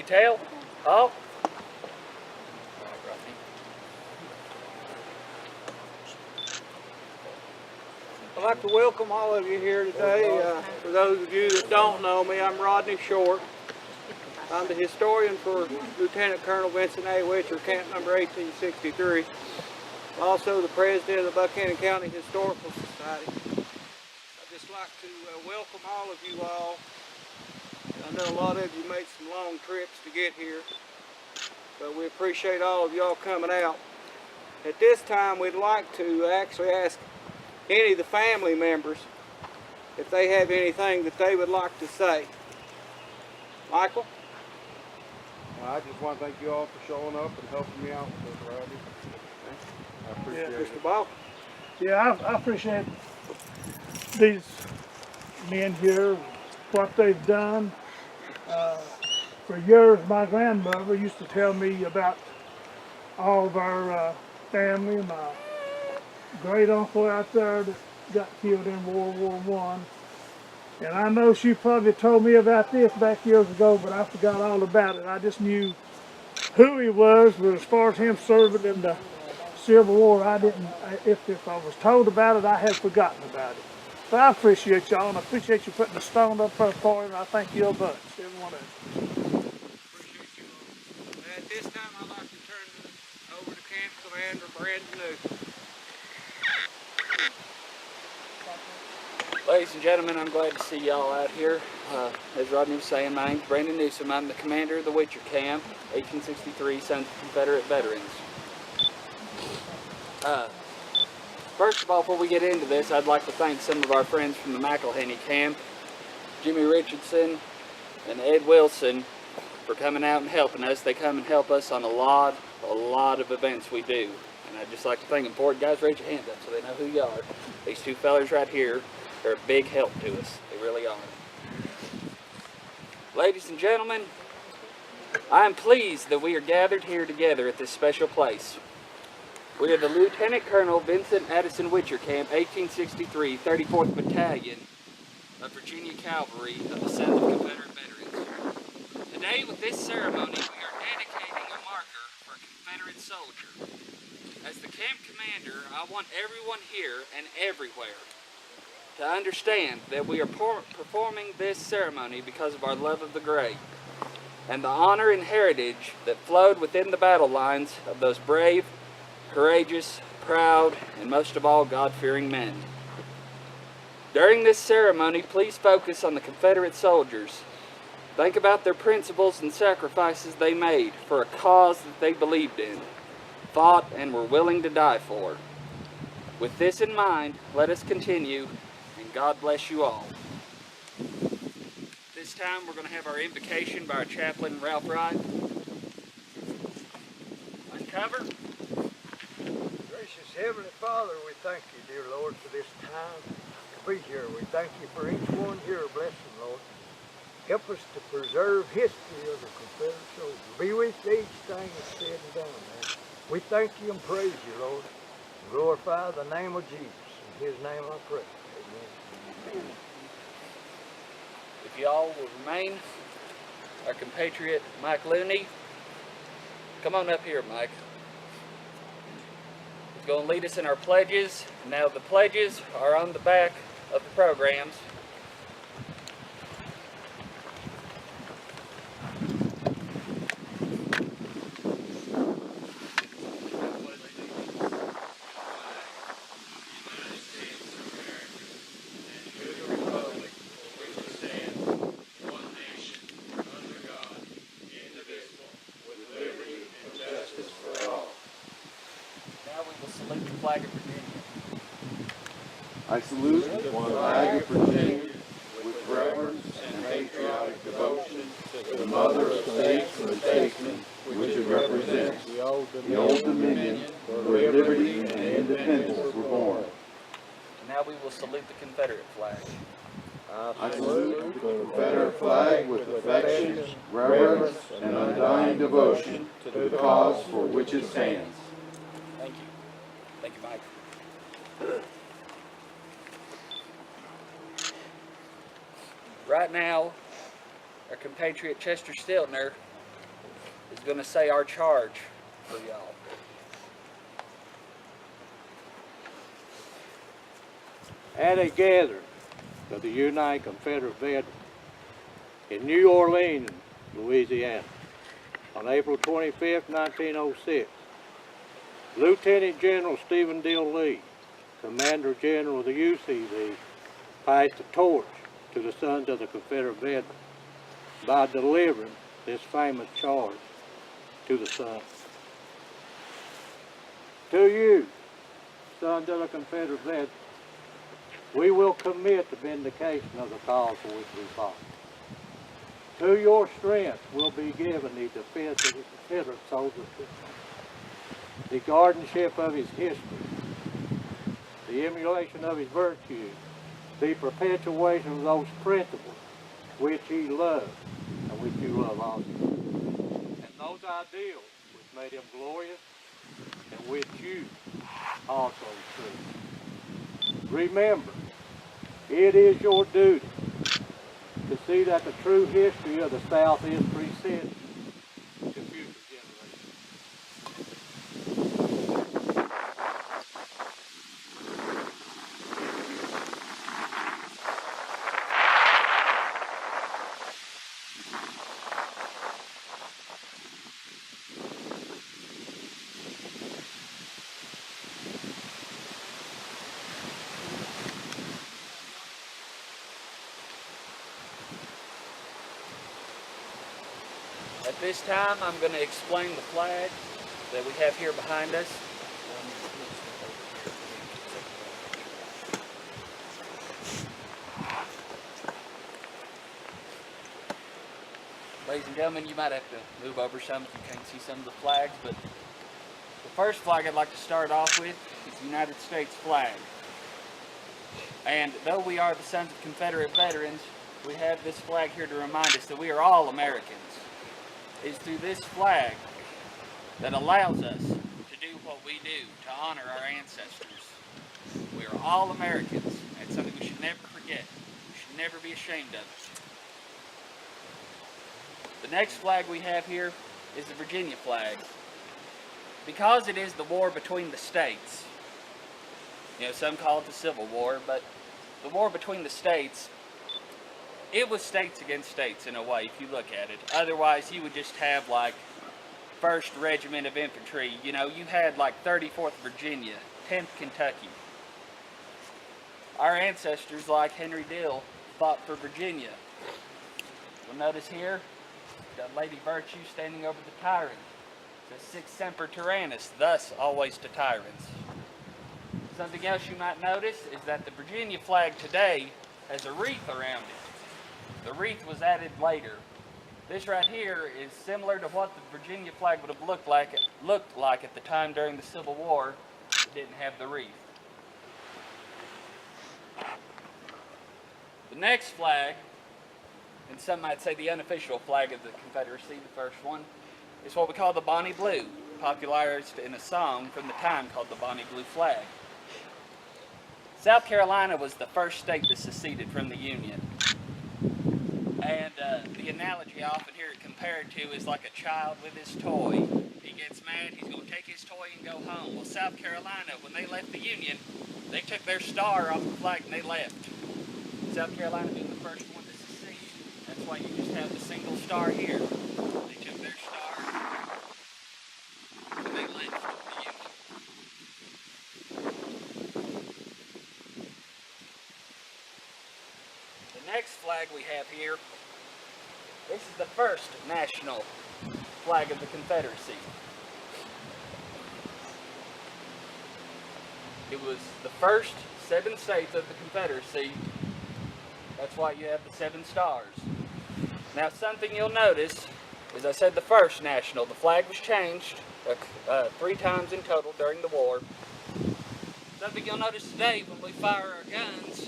Detail. All. I'd like to welcome all of you here today. For those of you that don't know me, I'm Rodney Short. I'm the historian for Lieutenant Colonel Vincent A. Witcher, camp number 1863. I'm also the president of the Buchanan County Historical Society. I'd just like to welcome all of you all. I know a lot of you made some long trips to get here, but we appreciate all of y'all coming out. At this time, we'd like to actually ask any of the family members if they have anything that they would like to say. Michael? Well, I just want to thank you all for showing up and helping me out with this, Rodney. I appreciate it. Mr. Ball? Yeah, I appreciate these men here, what they've done. For years, my grandmother used to tell me about all of our family. My great uncle out there that got killed in World War I. And I know she probably told me about this back years ago, but I forgot all about it. I just knew who he was, but as far as him serving in the Civil War, I didn't, if I was told about it, I had forgotten about it. But I appreciate y'all, and I appreciate you putting the stone up there for him, and I thank you a bunch, every one of you. Appreciate you all. At this time, I'd like to turn it over to Camp Commander Brandon Newsom. Ladies and gentlemen, I'm glad to see y'all out here. As Rodney was saying, my name's Brandon Newsom. I'm the commander of the Witcher Camp, 1863, Sons of Confederate Veterans. First of all, before we get into this, I'd like to thank some of our friends from the McElhenney camp, Jimmy Richardson and Ed Wilson, for coming out and helping us. They come and help us on a lot of events we do. And I'd just like to thank them for it. Guys, raise your hands up so they know who you are. These two fellas right here are a big help to us. They really are. Ladies and gentlemen, I am pleased that we are gathered here together at this special place. We are the Lieutenant Colonel Vincent Addison Witcher Camp, 1863, 34th Battalion of Virginia Cavalry of the Sons of Confederate Veterans. Today, with this ceremony, we are dedicating a marker for a Confederate soldier. As the camp commander, I want everyone here and everywhere to understand that we are performing this ceremony because of our love of the great and the honor and heritage that flowed within the battle lines of those brave, courageous, proud, and most of all, God-fearing men. During this ceremony, please focus on the Confederate soldiers. Think about their principles and sacrifices they made for a cause that they believed in, fought, and were willing to die for. With this in mind, let us continue, and God bless you all. This time we're going to have our invocation by our chaplain, Ralph Wright. Uncover. Gracious Heavenly Father, we thank you, dear Lord, for this time to be here. We thank you for each one here. Bless them, Lord. Help us to preserve history of the Confederate soldier. Be with each thing that's said and done, man. We thank you and praise you, Lord. Glorify the name of Jesus. In his name I pray. Amen. If y'all will remain, our compatriot Mike Looney. Come on up here, Mike. He's going to lead us in our pledges. Now the pledges are on the back of the programs. I salute the flag of Virginia with reverence and patriotic devotion to the mother of states and statesmen which it represents, the Old Dominion, where liberty and independence were born. Now we will salute the Confederate flag. I salute the Confederate flag with affection, reverence, and undying devotion to the cause for which it stands. Thank you. Thank you, Mike. Right now, our compatriot Chester Stiltner is going to say our charge for y'all. At a gathering of the United Confederate Veterans in New Orleans, Louisiana, on April 25, 1906, Lieutenant General Stephen Deel Lee, Commander General of the UCV, passed the torch to the sons of the Confederate veterans by delivering this famous charge to the sons. To you, sons of the Confederate veterans, we will commit the vindication of the cause for which we fought. To your strength will be given the defense of the Confederate soldiers, the guardianship of his history, the emulation of his virtues, the perpetuation of those principles which he loved and which you love also. And those ideals which made him glorious and which you also see. Remember, it is your duty to see that the true history of the South is presented to future generations. At this time, I'm going to explain the flag that we have here behind us. Ladies and gentlemen, you might have to move over some if you can't see some of the flags, but the first flag I'd like to start off with is the United States flag. And though we are the sons of Confederate veterans, we have this flag here to remind us that we are all Americans. It's through this flag that allows us to do what we do, to honor our ancestors. We are all Americans. It's something we should never forget. We should never be ashamed of it. The next flag we have here is the Virginia flag. Because it is the war between the states, some call it the Civil War, but the war between the states, it was states against states in a way, if you look at it. Otherwise, you would just have like 1st Regiment of Infantry. You had like 34th Virginia, 10th Kentucky. Our ancestors, like Henry Deel, fought for Virginia. You'll notice here, got Lady Virtue standing over the tyrant. It says Sic Semper Tyrannis, thus always to tyrants. Something else you might notice is that the Virginia flag today has a wreath around it. The wreath was added later. This right here is similar to what the Virginia flag would have looked like at the time during the Civil War. It didn't have the wreath. The next flag, and some might say the unofficial flag of the Confederacy, the first one, is what we call the Bonnie Blue, popularized in a song from the time called the Bonnie Blue Flag. South Carolina was the first state that seceded from the Union. And the analogy I often hear it compared to is like a child with his toy. He gets mad, he's going to take his toy and go home. Well, South Carolina, when they left the Union, they took their star off the flag and they left. South Carolina being the first one to secede. That's why you just have the single star here. They took their star and they left the Union. The next flag we have here, this is the first national flag of the Confederacy. It was the first 7 states of the Confederacy. That's why you have the 7 stars. Now, something you'll notice is I said the first national. The flag was changed 3 times in total during the war. Something you'll notice today when we fire our guns,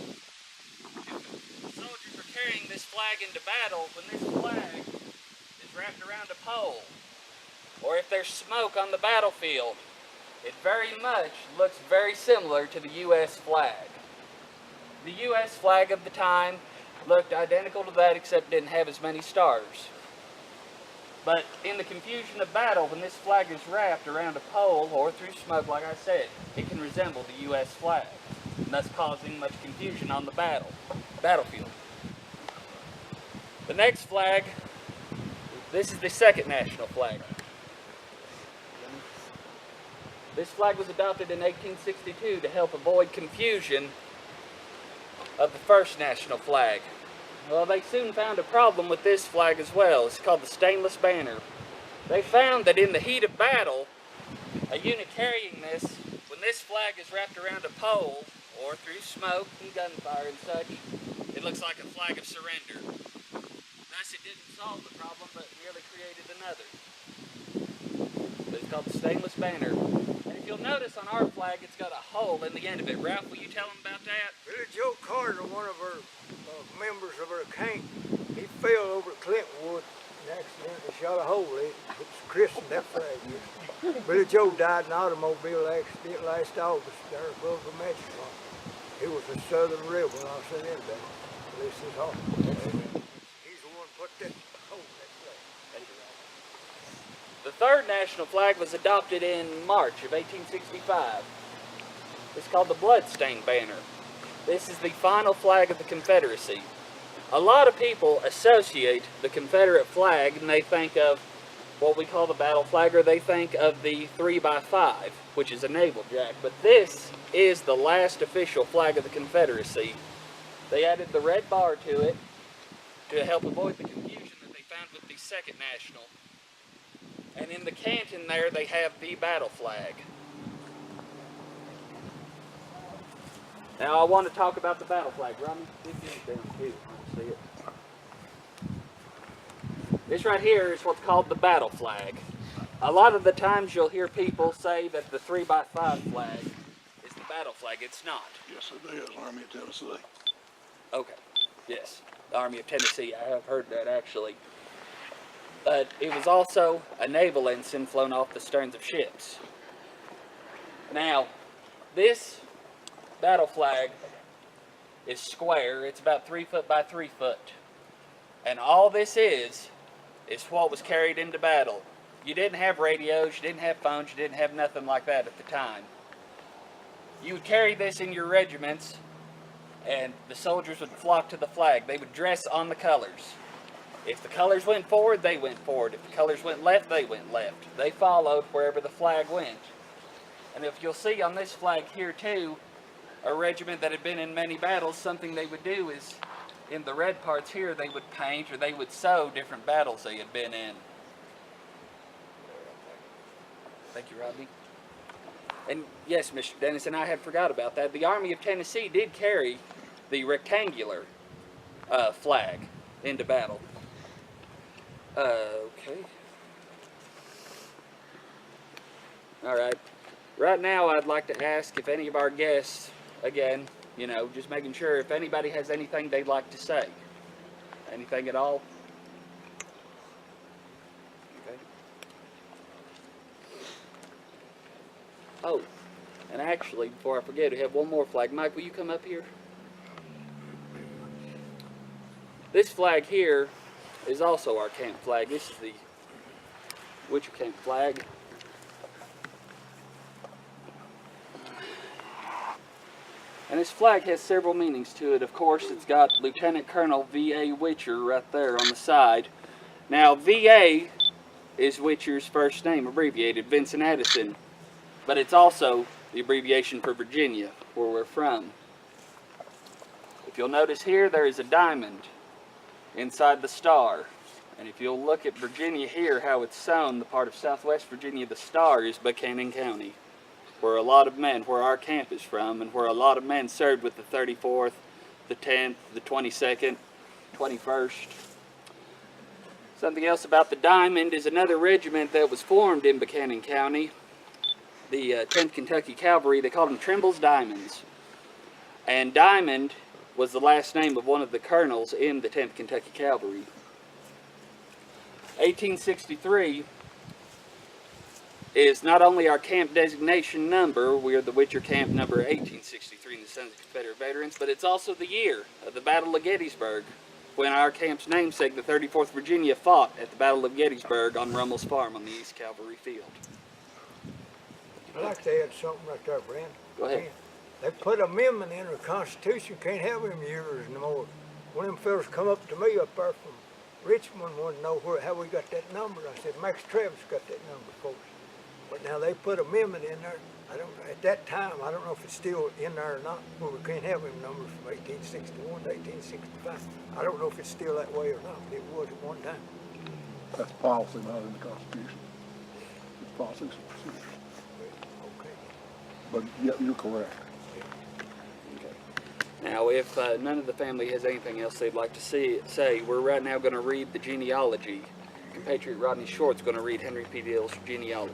soldiers are carrying this flag into battle when this flag is wrapped around a pole. Or if there's smoke on the battlefield, it very much looks very similar to the U.S. flag. The U.S. flag of the time looked identical to that, except didn't have as many stars. But in the confusion of battle, when this flag is wrapped around a pole or through smoke, like I said, it can resemble the U.S. flag, and thus causing much confusion on the battlefield. The next flag, this is the second national flag. This flag was adopted in 1862 to help avoid confusion of the first national flag. Well, they soon found a problem with this flag as well. It's called the stainless banner. They found that in the heat of battle, a unit carrying this, when this flag is wrapped around a pole or through smoke and gunfire and such, it looks like a flag of surrender. Thus, it didn't solve the problem, but really created another. But it's called the stainless banner. And if you'll notice on our flag, it's got a hole in the end of it. Ralph, will you tell them about that? Billy Joe Carter, one of our members of our camp, he fell over at Clintwood and accidentally shot a hole in it. It's christened that flag. Billy Joe died in an automobile accident last August there above the mansion. He was a Southern rebel, and I'll say that about him. Bless his heart. He's the one who put that hole in that flag. Thank you, Ralph. The third national flag was adopted in March of 1865. It's called the bloodstained banner. This is the final flag of the Confederacy. A lot of people associate the Confederate flag and they think of what we call the battle flag, or they think of the 3x5, which is a naval jack. But this is the last official flag of the Confederacy. They added the red bar to it to help avoid the confusion that they found with the second national. And in the canton there, they have the battle flag. Now I want to talk about the battle flag. Ronnie, this is down here. See it? This right here is what's called the battle flag. A lot of the times you'll hear people say that the 3x5 flag is the battle flag. It's not. Yes, it is. Army of Tennessee. Okay. Yes. The Army of Tennessee. I have heard that actually. But it was also a naval ensign flown off the sterns of ships. Now, this battle flag is square. It's about 3 foot by 3 foot. And all this is what was carried into battle. You didn't have radios, you didn't have phones, you didn't have nothing like that at the time. You would carry this in your regiments, and the soldiers would flock to the flag. They would dress on the colors. If the colors went forward, they went forward. If the colors went left, they went left. They followed wherever the flag went. And if you'll see on this flag here too, a regiment that had been in many battles, something they would do is, in the red parts here, they would paint or they would sew different battles they had been in. Thank you, Rodney. And yes, Mr. Dennis, and I had forgot about that. The Army of Tennessee did carry the rectangular flag into battle. Okay. All right. Right now, I'd like to ask if any of our guests, again, you know, just making sure if anybody has anything they'd like to say. Anything at all? Okay. Oh, and actually, before I forget, we have one more flag. Mike, will you come up here? This flag here is also our camp flag. This is the Witcher camp flag. And this flag has several meanings to it. Of course, it's got Lieutenant Colonel V.A. Witcher right there on the side. Now, V.A. is Witcher's first name, abbreviated, Vincent Addison. But it's also the abbreviation for Virginia, where we're from. If you'll notice here, there is a diamond inside the star. And if you'll look at Virginia here, how it's sewn, the part of Southwest Virginia, the star is Buchanan County, where a lot of men, where our camp is from, and where a lot of men served with the 34th, the 10th, the 22nd, 21st. Something else about the diamond is another regiment that was formed in Buchanan County, the 10th Kentucky Cavalry. They called them Trimble's Diamonds. And Diamond was the last name of one of the colonels in the 10th Kentucky Cavalry. 1863 is not only our camp designation number, we are the Witcher camp number 1863 in the Sons of Confederate Veterans, but it's also the year of the Battle of Gettysburg, when our camp's namesake, the 34th Virginia, fought at the Battle of Gettysburg on Rummel's Farm on the East Cavalry Field. I'd like to add something right there, Brent. Go ahead. They put an amendment in the Constitution, can't have them years no more. One of them fellas come up to me up there from Richmond, wanted to know how we got that number. I said, Max Travis got that number for us. But now they put amendment in there. I don't know, at that time, I don't know if it's still in there or not, where we can't have them numbers from 1861 to 1865. I don't know if it's still that way or not, but it was at one time. That's policy, not in the Constitution. It's policies and procedures. Okay. But yeah, you're correct. Now, if none of the family has anything else they'd like to say, we're right now going to read the genealogy. Compatriot Rodney Short's going to read Henry P. Deel's genealogy.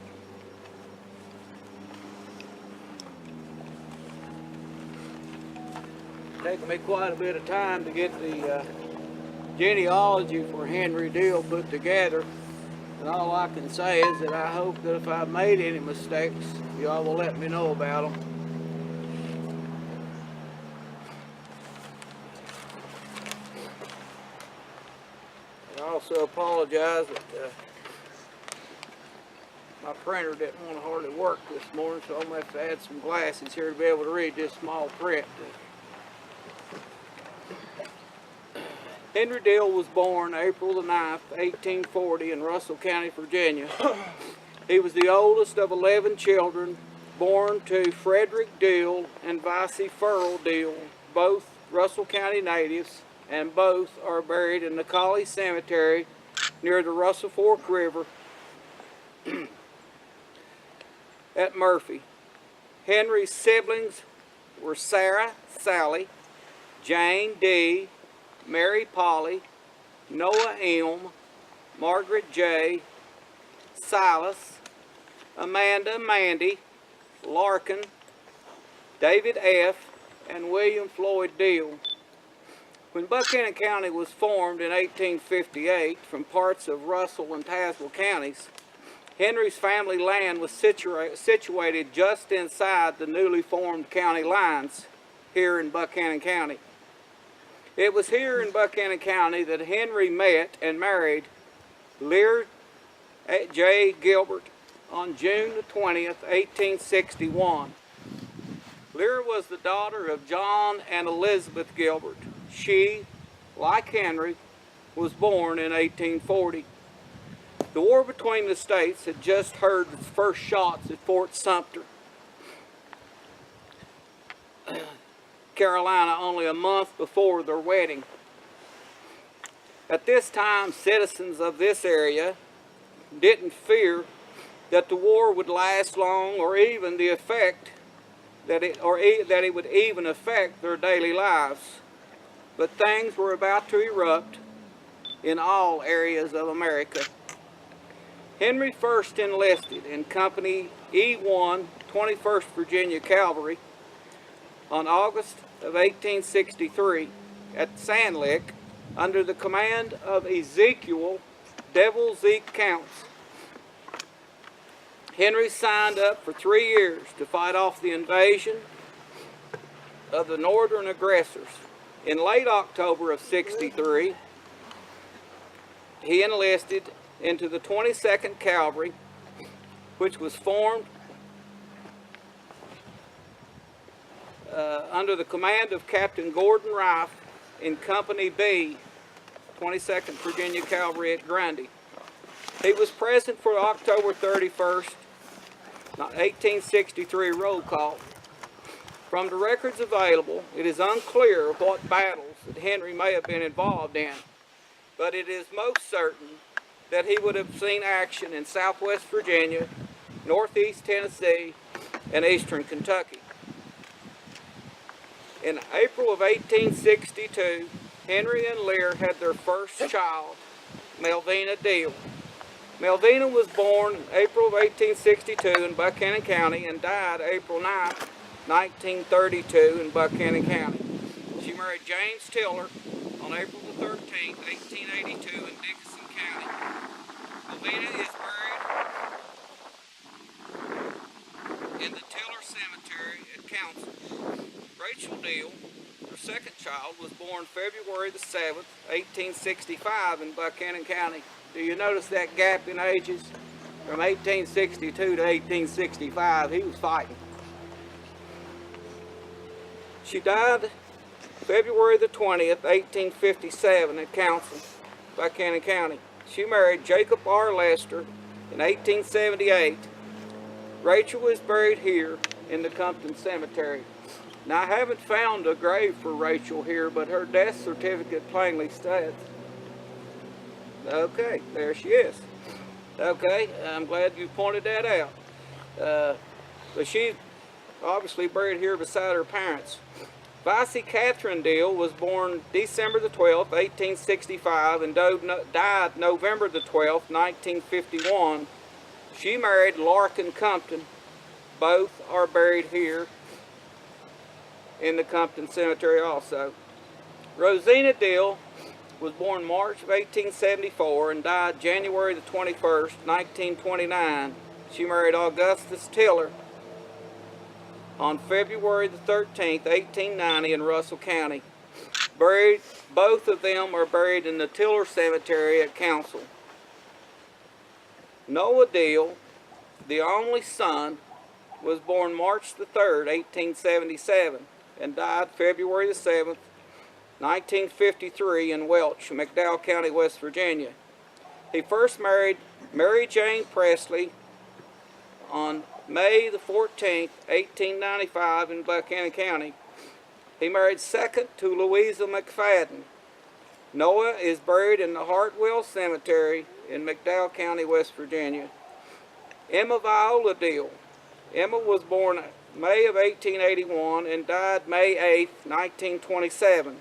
Taken me quite a bit of time to get the genealogy for Henry Deel put together. And all I can say is that I hope that if I've made any mistakes, y'all will let me know about them. I also apologize that my printer didn't want to hardly work this morning, so I'm going to have to add some glasses here to be able to read this small print. Henry Deel was born April the 9th, 1840 in Russell County, Virginia. He was the oldest of 11 children born to Frederick Deel and Vicey Furl Deel, both Russell County natives, and both are buried in the Colley Cemetery near the Russell Fork River at Murphy. Henry's siblings were Sarah, Sally, Jane, Dee, Mary Polly, Noah M, Margaret J, Silas, Amanda Mandy, Larkin, David F, and William Floyd Deel. When Buchanan County was formed in 1858 from parts of Russell and Tazewell counties, Henry's family land was situated just inside the newly formed county lines here in Buchanan County. It was here in Buchanan County that Henry met and married Lear J. Gilbert on June the 20th, 1861. Lear was the daughter of John and Elizabeth Gilbert. She, like Henry, was born in 1840. The war between the states had just heard its first shots at Fort Sumter, Carolina, only a month before their wedding. At this time, citizens of this area didn't fear that the war would last long, or even the effect that it would even affect their daily lives. But things were about to erupt in all areas of America. Henry first enlisted in Company E1, 21st Virginia Cavalry on August of 1863 at Sand Lick under the command of Ezekiel Devil Zeke Counts. Henry signed up for 3 years to fight off the invasion of the northern aggressors. In late October of '63, he enlisted into the 22nd Cavalry, which was formed under the command of Captain Gordon Rife in Company B, 22nd Virginia Cavalry at Grundy. He was present for October 31st, 1863 roll call. From the records available, it is unclear what battles that Henry may have been involved in, but it is most certain that he would have seen action in southwest Virginia, northeast Tennessee, and eastern Kentucky. In April of 1862, Henry and Lear had their first child, Melvina Deel. Melvina was born in April of 1862 in Buchanan County and died April 9, 1932 in Buchanan County. She married James Tiller on April the 13th, 1882 in Dickinson County. Melvina is buried in the Tiller Cemetery at Council. Rachel Deel, her second child, was born February the 7th, 1865 in Buchanan County. Do you notice that gap in ages? From 1862 to 1865, he was fighting. She died February the 20th, 1857 at Council, Buchanan County. She married Jacob R. Lester in 1878. Rachel is buried here in the Compton Cemetery. Now, I haven't found a grave for Rachel here, but her death certificate plainly states. Okay, there she is. Okay, I'm glad you pointed that out. But she's obviously buried here beside her parents. Vicey Catherine Deel was born December the 12th, 1865, and died November the 12th, 1951. She married Larkin Compton. Both are buried here in the Compton Cemetery also. Rosina Deel was born March of 1874 and died January the 21st, 1929. She married Augustus Tiller on February the 13th, 1890 in Russell County. Both of them are buried in the Tiller Cemetery at Council. Noah Deel, the only son, was born March the 3rd, 1877 and died February the 7th, 1953 in Welch, McDowell County, West Virginia. He first married Mary Jane Presley on May the 14th, 1895 in Buchanan County. He married second to Louisa McFadden. Noah is buried in the Hartwell Cemetery in McDowell County, West Virginia. Emma Viola Deel. Emma was born May of 1881 and died May 8, 1927.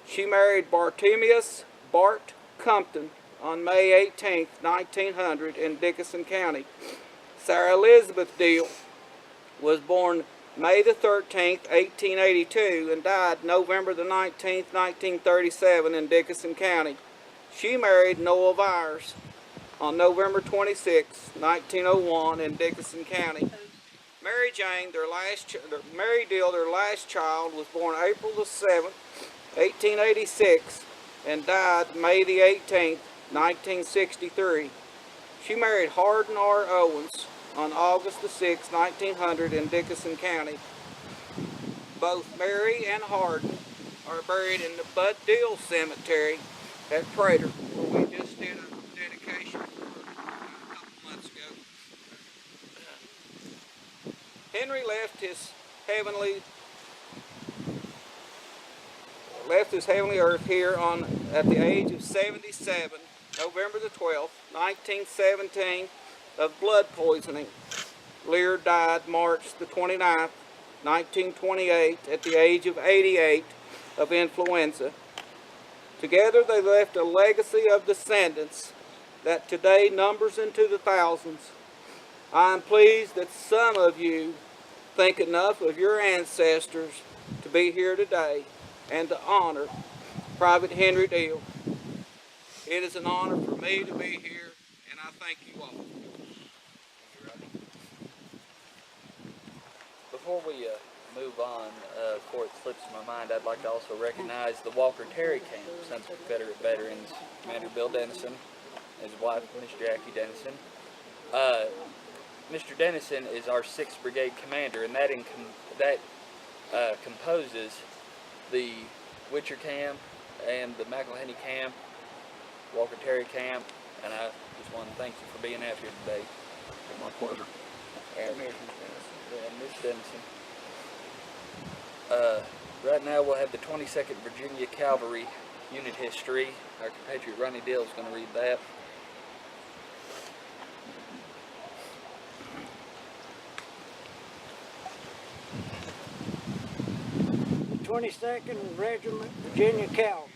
She married Bartimaeus Bart Compton on May 18, 1900 in Dickinson County. Sarah Elizabeth Deel was born May the 13th, 1882 and died November the 19th, 1937 in Dickinson County. She married Noah Vyers on November 26, 1901 in Dickinson County. Mary Deel, their last child, was born April the 7th, 1886 and died May the 18th, 1963. She married Hardin R. Owens on August the 6th, 1900 in Dickinson County. Both Mary and Hardin are buried in the Bud Deel Cemetery at Prater, where we just did a dedication for a couple months ago. Henry left his heavenly earth here at the age of 77, November the 12th, 1917, of blood poisoning. Lear died March the 29th, 1928, at the age of 88, of influenza. Together they left a legacy of descendants that today numbers into the thousands. I am pleased that some of you think enough of your ancestors to be here today and to honor Private Henry Deel. It is an honor for me to be here, and I thank you all. Before we move on, before it slips my mind, I'd like to also recognize the Walker Terry Camp, Sons of Confederate Veterans, Commander Bill Dennison, his wife, Miss Jackie Dennison. Mr. Dennison is our 6th Brigade Commander, and that composes the Witcher Camp and the McElhaney Camp, Walker Terry Camp, and I just want to thank you for being out here today. My pleasure. And Miss Dennison. Right now we'll have the 22nd Virginia Cavalry unit history. Our compatriot Ronnie Deel is going to read that. The 22nd Regiment Virginia Cavalry,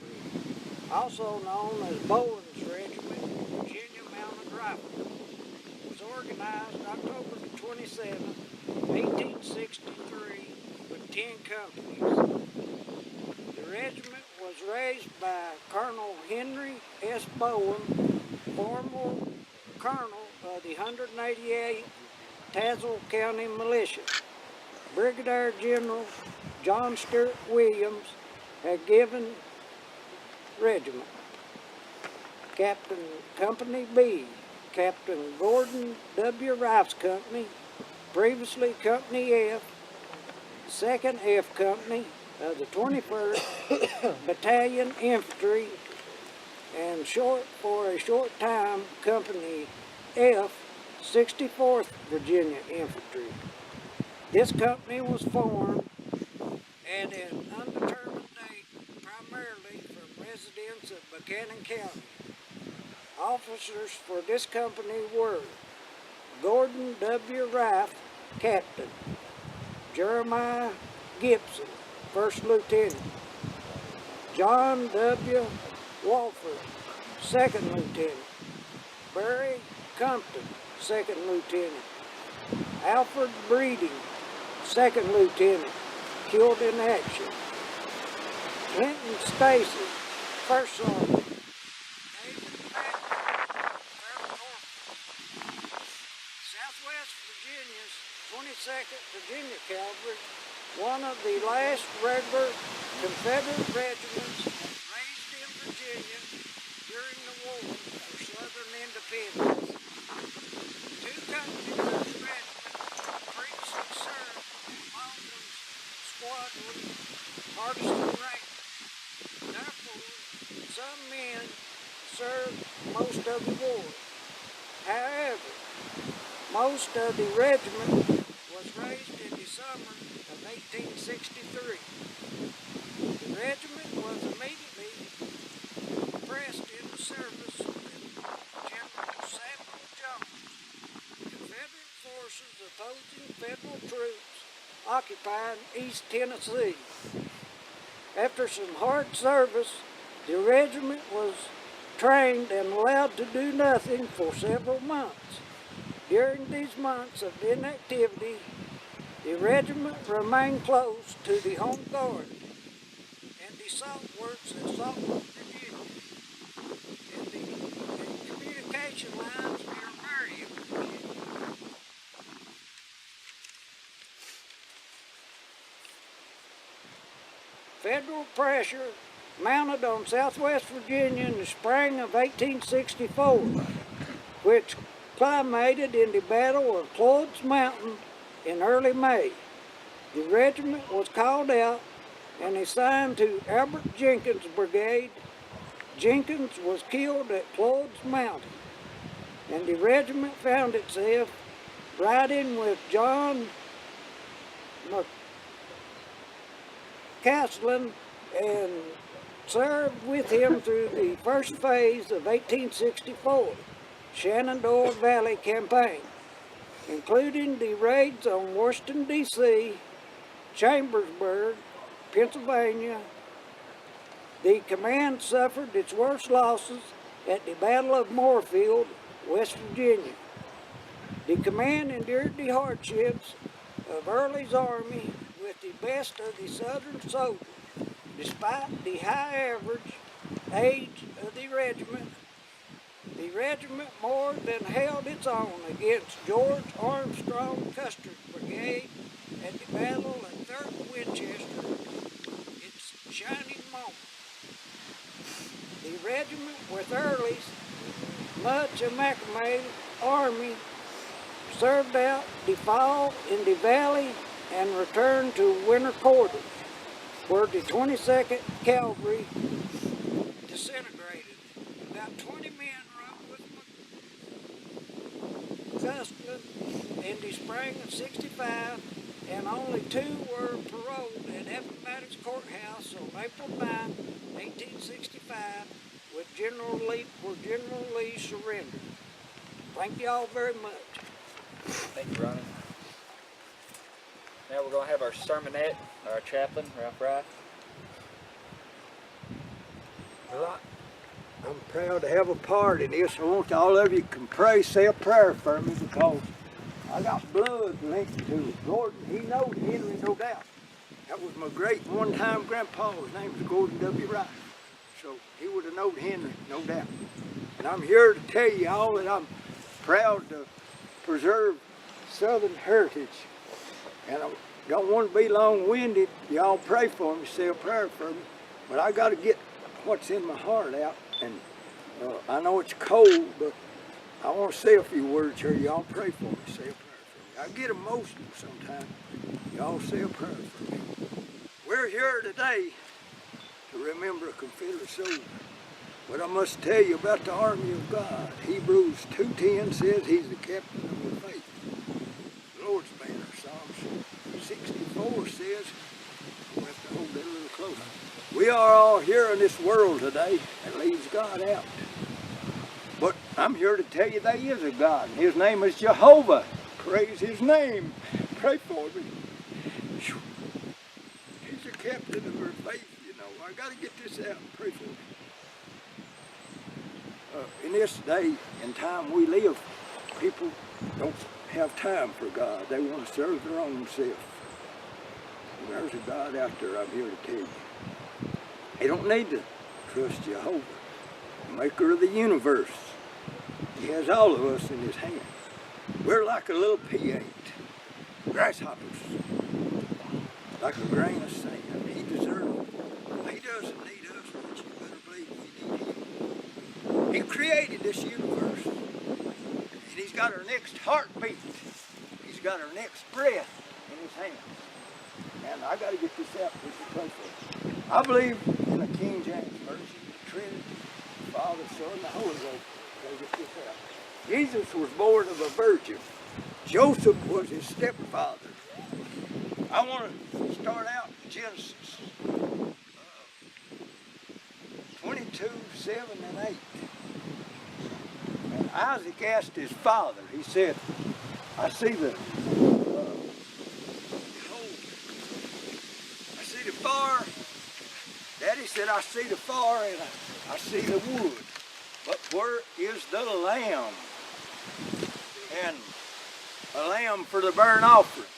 also known as Bowen's Regiment, Virginia Mounted Rifle, was organized October the 27th, 1863 with 10 companies. The regiment was raised by Colonel Henry S. Bowen, former colonel of the 188th Tazewell County Militia. Brigadier General John Stuart Williams had given regiment. Captain Company B, Captain Gordon W. Rice Company, previously Company F, 2nd F Company of the 21st Battalion Infantry, and for a short time, Company F, 64th Virginia Infantry. This company was formed at an undetermined date primarily from residents of Buchanan County. Officers for this company were Gordon W. Rife, Captain, Jeremiah Gibson, First Lieutenant, John W. Walford, Second Lieutenant, Barry Compton, Second Lieutenant, Alfred Breeding, Second Lieutenant, killed in action, Clinton Stacy, First Sergeant, David Patrick, Third Corporal, Southwest Virginia's 22nd Virginia Cavalry, one of the last regular Confederate regiments raised in Virginia during the War for Southern independence. Two companies of the regiment previously served in Baldwin's squadron, partisan rank. Therefore, some men served most of the war. However, most of the regiment was raised in the summer of 1863. The regiment was immediately pressed into service with General Samuel Jones. Confederate forces opposing Federal troops occupying East Tennessee. After some hard service, the regiment was trained and allowed to do nothing for several months. During these months of inactivity, the regiment remained close to the home guard and the salt works at Saltburg, Virginia, and the communication lines near Marion, Virginia. Federal pressure mounted on Southwest Virginia in the spring of 1864, which culminated in the Battle of Cloyd's Mountain in early May. The regiment was called out and assigned to Albert Jenkins' brigade. Jenkins was killed at Cloyd's Mountain, and the regiment found itself riding with John McCaslin and served with him through the first phase of 1864 Shenandoah Valley campaign, including the raids on Washington, D.C., Chambersburg, Pennsylvania. The command suffered its worst losses at the Battle of Moorefield, West Virginia. The command endured the hardships of Early's army with the best of the Southern soldiers, despite the high average age of the regiment. The regiment more than held its own against George Armstrong Custer's brigade at the Battle of 3rd Winchester, its shining moment. The regiment with Early's much amalgamated army served out the fall in the valley and returned to winter quarters, where the 22nd Cavalry disintegrated. About 20 men rode with McCaslin in the spring of '65, and only 2 were paroled at Appomattox Courthouse on April 9, 1865, where General Lee surrendered. Thank you all very much. Thank you, Ronnie. Now we're going to have our sermonette, our chaplain, Ralph Rife. Well, I'm proud to have a part in this. I want all of you can pray, say a prayer for me, because I got blood linked to it. Gordon, he knows Henry, no doubt. That was my great one-time grandpa. His name was Gordon W. Rice. So he would have known Henry, no doubt. And I'm here to tell you all that I'm proud to preserve Southern heritage. And I don't want to be long-winded. Y'all pray for me, say a prayer for me. But I got to get what's in my heart out, and I know it's cold, but I want to say a few words here. Y'all pray for me. Say a prayer for me. I get emotional sometimes. Y'all say a prayer for me. We're here today to remember a Confederate soldier. But I must tell you about the army of God. Hebrews 2:10 says he's the captain of the faith. The Lord's banner. Psalms 64 says, we'll have to hold that a little closer. We are all here in this world today that leaves God out. But I'm here to tell you there is a God, and his name is Jehovah. Praise his name. Pray for me. Whew. He's the captain of our faith, you know. I got to get this out and pray for me. In this day and time we live, people don't have time for God. They want to serve their own self. And there's a God out there, I'm here to tell you. They don't need to trust Jehovah, the maker of the universe. He has all of us in his hand. We're like a little pea ant, grasshoppers, like a grain of sand. He deserves it. He doesn't need us, but you better believe we need him. He created this universe, and he's got our next heartbeat. He's got our next breath in his hands. And I got to get this out for you pray for me. I believe in a King James Version, the Trinity, the Father, Son, and the Holy Ghost. I got to get this out. Jesus was born of a virgin. Joseph was his stepfather. I want to start out in Genesis 22, 7, and 8. And Isaac asked his father, he said, I see the fire. Daddy said, I see the fire and I see the wood, but where is the lamb? And a lamb for the burnt offering.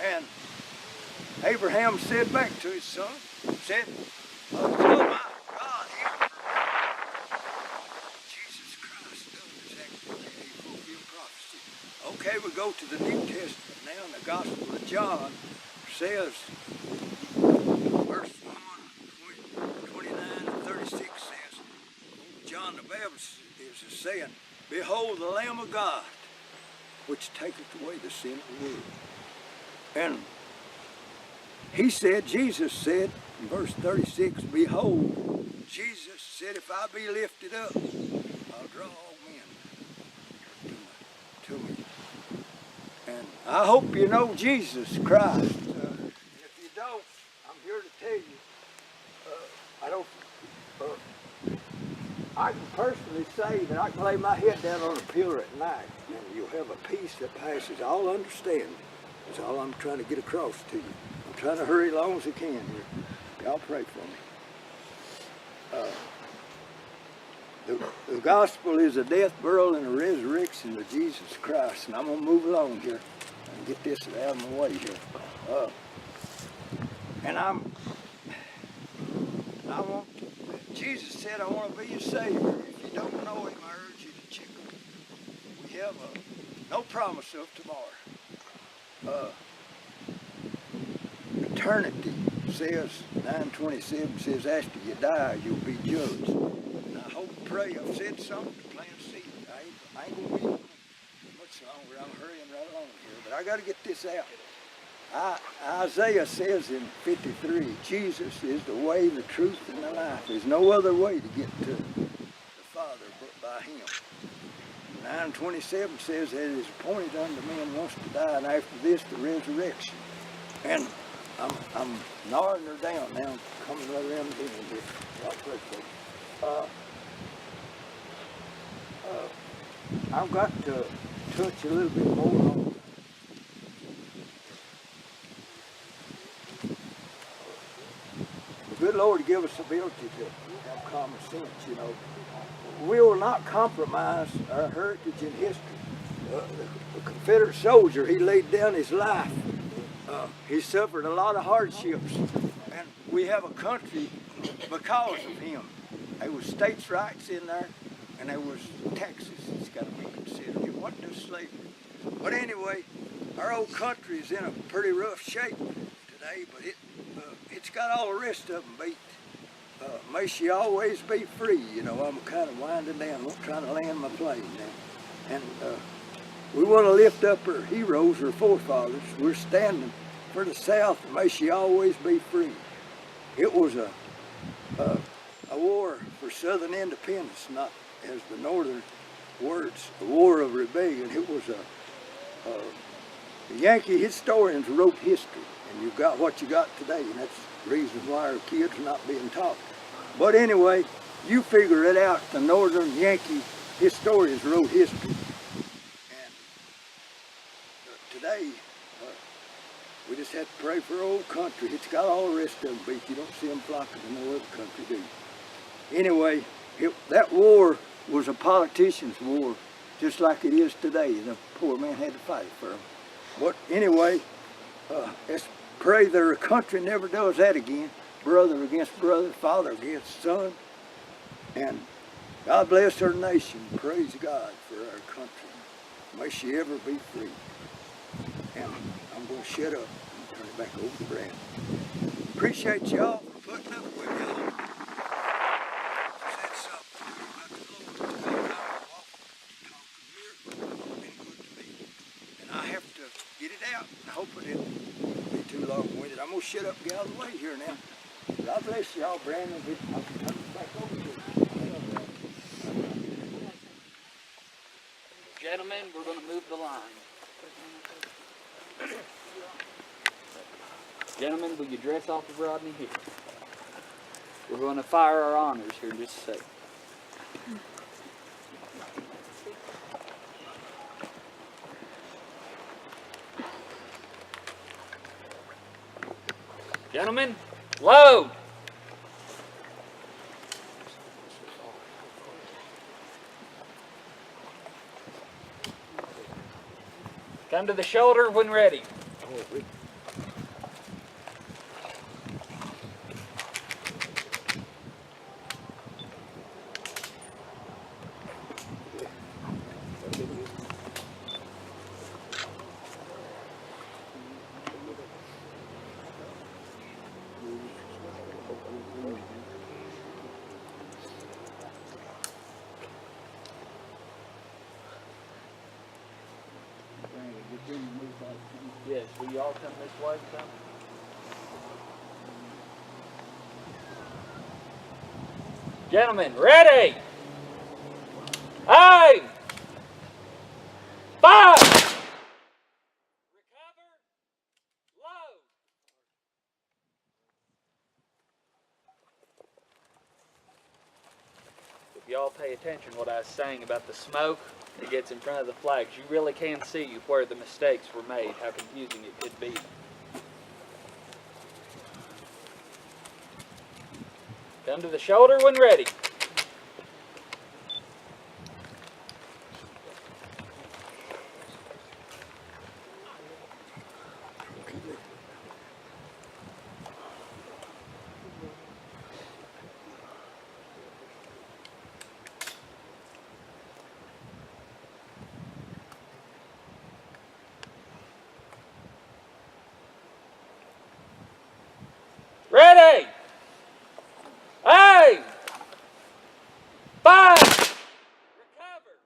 And Abraham said back to his son, said, oh my God, Jesus Christ does exactly that. He fulfilled prophecy. Okay, we go to the New Testament now, and the Gospel of John says, verse 1, 29 and 36 says, John the Baptist is saying, behold the Lamb of God, which taketh away the sin of the world. And he said, Jesus said in verse 36, behold, Jesus said, if I be lifted up, I'll draw all men to me. And I hope you know Jesus Christ. If you don't, I'm here to tell you, I can personally say that I can lay my head down on a pillow at night and you'll have a peace that passes all understanding. That's all I'm trying to get across to you. I'm trying to hurry as long as I can here. Y'all pray for me. The gospel is a death, burial, and a resurrection of Jesus Christ. And I'm going to move along here and get this out of my way here. Jesus said, I want to be your Savior. If you don't know him, I urge you to check him. We have no promise of tomorrow. Eternity says, 9:27 says, after you die, you'll be judged. And I hope and pray, I've said something to plant seed. I ain't going to be much longer. I'm hurrying right along here, but I got to get this out. Isaiah says in 53, Jesus is the way, the truth, and the life. There's no other way to get to the Father but by him. 9:27 says that it is appointed unto men once to die, and after this the resurrection. And I'm narrowing her down now. I'm coming right around the end here. I'll pray for you. I've got to touch a little bit more on the good Lord give us the ability to have common sense, you know. We will not compromise our heritage and history. The Confederate soldier, he laid down his life. He suffered a lot of hardships, and we have a country because of him. There was states' rights in there, and there was taxes that's got to be considered. It wasn't just slavery. But anyway, our old country is in a pretty rough shape today. today, but it's got all the rest of them beat. May she always be free. You know, I'm kind of winding down, trying to land my plane now. And we want to lift up her heroes, her forefathers. We're standing for the South, and may she always be free. It was a war for Southern independence, not as the Northern words, a war of rebellion. It was the Yankee historians wrote history, and you got what you got today, and that's the reason why our kids are not being taught. But anyway, you figure it out. The Northern Yankee historians wrote history, and today we just have to pray for our old country. It's got all the rest of them beat. You don't see them flocking to no other country, do you? Anyway, that war was a politician's war, just like it is today. The poor man had to fight for them. But anyway, let's pray that our country never does that again. Brother against brother, father against son. And God bless our nation. Praise God for our country. May she ever be free. And I'm going to shut up and turn it back over to Brandon. Appreciate y'all for putting up with me. Said something about the Lord. And I have to get it out. I hope it didn't be too long-winded. I'm going to shut up and get out of the way here now. God bless y'all, Brandon. I'll turn it back over to you. Gentlemen, we're going to move the line. Gentlemen, will you dress off of Rodney here? We're going to fire our honors here in just a second. Gentlemen, load! Come to the shoulder when ready. Yes, will you all come this way, son? Gentlemen, ready! Aim! Fire! Recover! Load! If y'all pay attention to what I was saying about the smoke that gets in front of the flags, you really can see where the mistakes were made, how confusing it could be. Come to the shoulder when ready. Ready! Aim! Fire! Recover!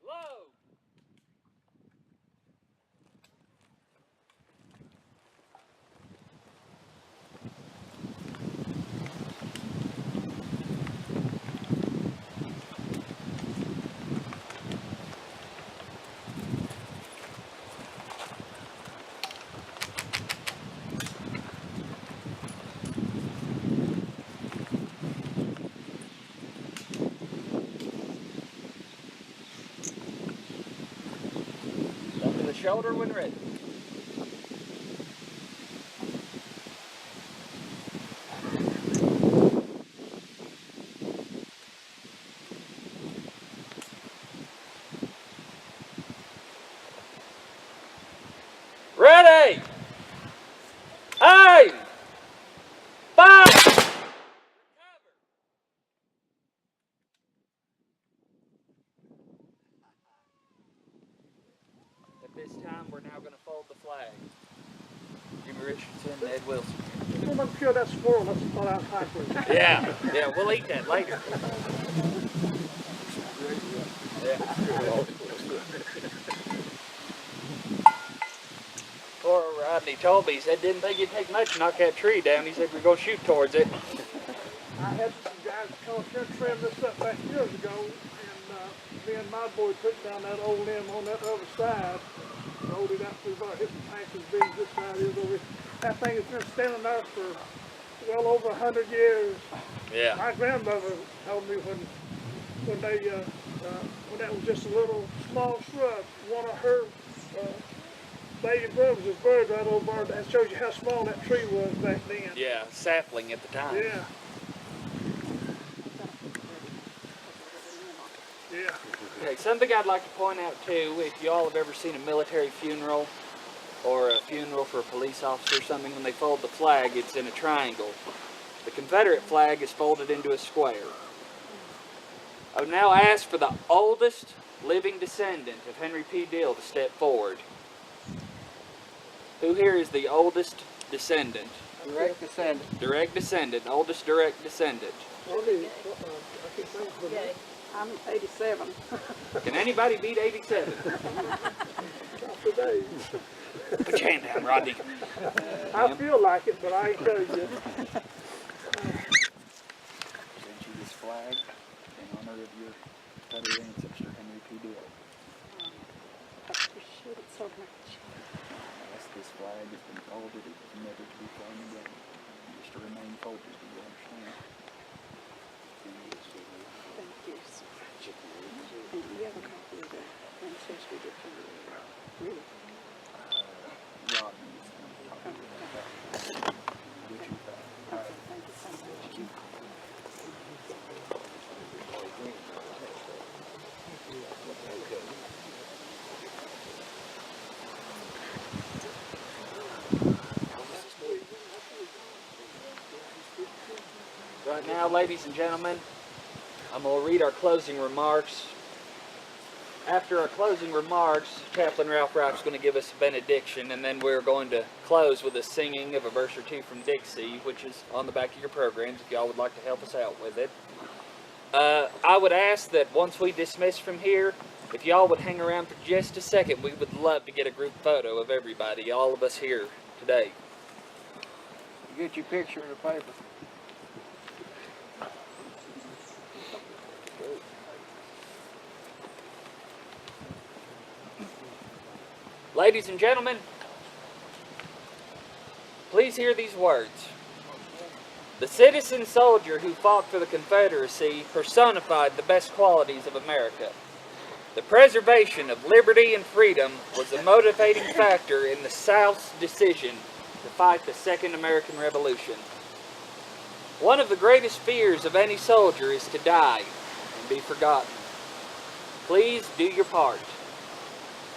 Load! Come to the shoulder when ready. Ready! Aim! Fire! Recover! At this time, we're now going to Richardson, Ed Wilson. I'm not sure that squirrel, that's what I'm hiking. Yeah, yeah, we'll eat that later. Yeah. Poor Rodney told me, he said, didn't think it'd take much to knock that tree down. He said, we're going to shoot towards it. I had some guys come up here and trim this up back years ago, and me and my boy took down that old limb on that other side, rolled it out through about his tank as big as this side is over here. That thing has been standing there for well over 100 years. Yeah. My grandmother told me when that was just a little small shrub, one of her baby brothers was buried right over there. That shows you how small that tree was back then. Yeah, sapling at the time. Yeah. Yeah. Okay, something I'd like to point out too, if y'all have ever seen a military funeral or a funeral for a police officer or something, when they fold the flag, it's in a triangle. The Confederate flag is folded into a square. I would now ask for the oldest living descendant of Henry P. Deel to step forward. Who here is the oldest descendant? Direct descendant. Direct descendant, oldest direct descendent. I'm 87. Can anybody beat 87? Put your hand down, Rodney. I feel like it, but I ain't tell you. Present you this flag in honor of your Confederate ancestor, Henry P. Deel. I appreciate it so much. As this flag has been folded, it was never to be thrown again. Just to remain folded, do you understand? Thank you so much. And you have a copy of the ancestry document? Really? Rodney is going to talk about that. Would you Okay, thank you so much. Right now, ladies and gentlemen, I'm going to read our closing remarks. After our closing remarks, Chaplain Ralph Wright's going to give us a benediction, and then we're going to close with a singing of a verse or two from Dixie, which is on the back of your programs, if y'all would like to help us out with it. I would ask that once we dismiss from here, if y'all would hang around for just a second, we would love to get a group photo of everybody, all of us here today. You get your picture in the paper. Ladies and gentlemen, please hear these words. The citizen soldier who fought for the Confederacy personified the best qualities of America. The preservation of liberty and freedom was a motivating factor in the South's decision to fight the Second American Revolution. One of the greatest fears of any soldier is to die and be forgotten. Please do your part.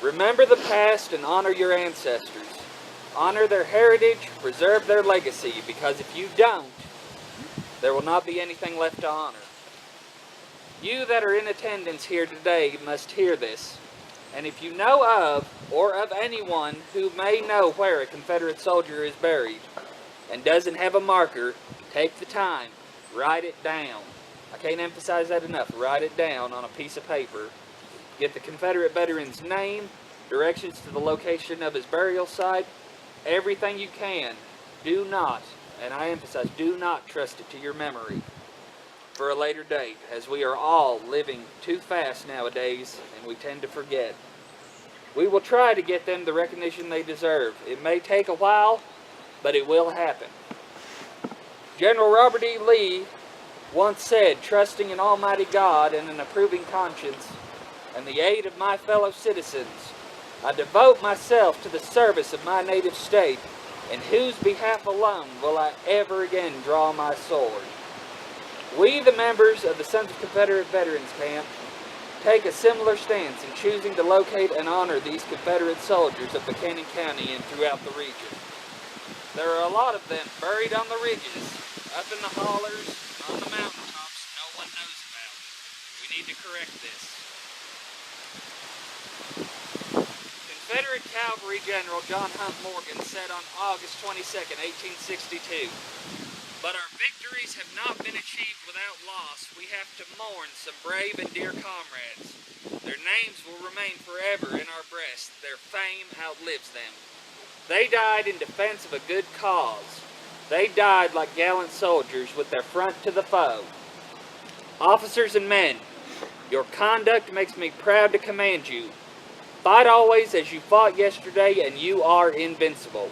Remember the past and honor your ancestors. Honor their heritage, preserve their legacy, because if you don't, there will not be anything left to honor. You that are in attendance here today must hear this, and if you know of, or of anyone who may know where a Confederate soldier is buried, and doesn't have a marker, take the time, write it down. I can't emphasize that enough, write it down on a piece of paper. Get the Confederate veteran's name, directions to the location of his burial site, everything you can. Do not, and I emphasize, do not trust it to your memory for a later date, as we are all living too fast nowadays and we tend to forget. We will try to get them the recognition they deserve. It may take a while, but it will happen. General Robert E. Lee once said, trusting in Almighty God and an approving conscience, and the aid of my fellow citizens, I devote myself to the service of my native state, in whose behalf alone will I ever again draw my sword. We, the members of the Sons of Confederate Veterans Camp, take a similar stance in choosing to locate and honor these Confederate soldiers of Buchanan County and throughout the region. There are a lot of them buried on the ridges, up in the hollers, on the mountaintops no one knows about. We need to correct this. Confederate Cavalry General John Hunt Morgan said on August 22nd, 1862, "But our victories have not been achieved without loss. We have to mourn some brave and dear comrades. Their names will remain forever in our breasts. Their fame outlives them. They died in defense of a good cause. They died like gallant soldiers with their front to the foe. Officers and men, your conduct makes me proud to command you. Fight always as you fought yesterday, and you are invincible."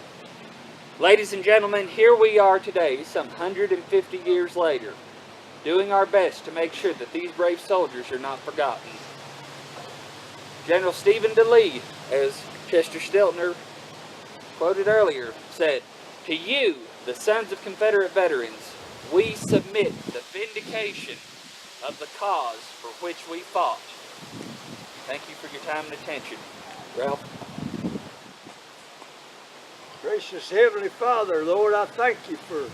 Ladies and gentlemen, here we are today, some 150 years later, doing our best to make sure that these brave soldiers are not forgotten. General Stephen Deel, as Chester Steltner quoted earlier, said, "To you, the sons of Confederate veterans, we submit the vindication of the cause for which we fought." Thank you for your time and attention. Ralph? Gracious Heavenly Father, Lord, I thank you for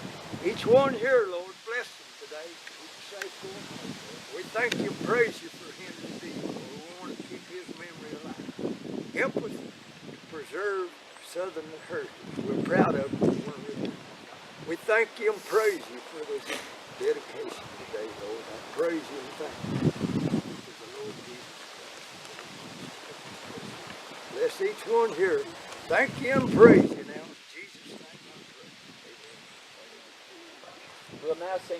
each one here, Lord. Bless them today. Keep them safe going home, Lord. We thank you and praise you for him to be. We want to keep his memory alive. Help us to preserve Southern heritage. We're proud of it. We thank you and praise you for this dedication today, Lord. I praise you and thank you for the Lord Jesus Christ. Bless each one here. Thank you and praise you now. In Jesus' name I pray. Amen. We'll now sing.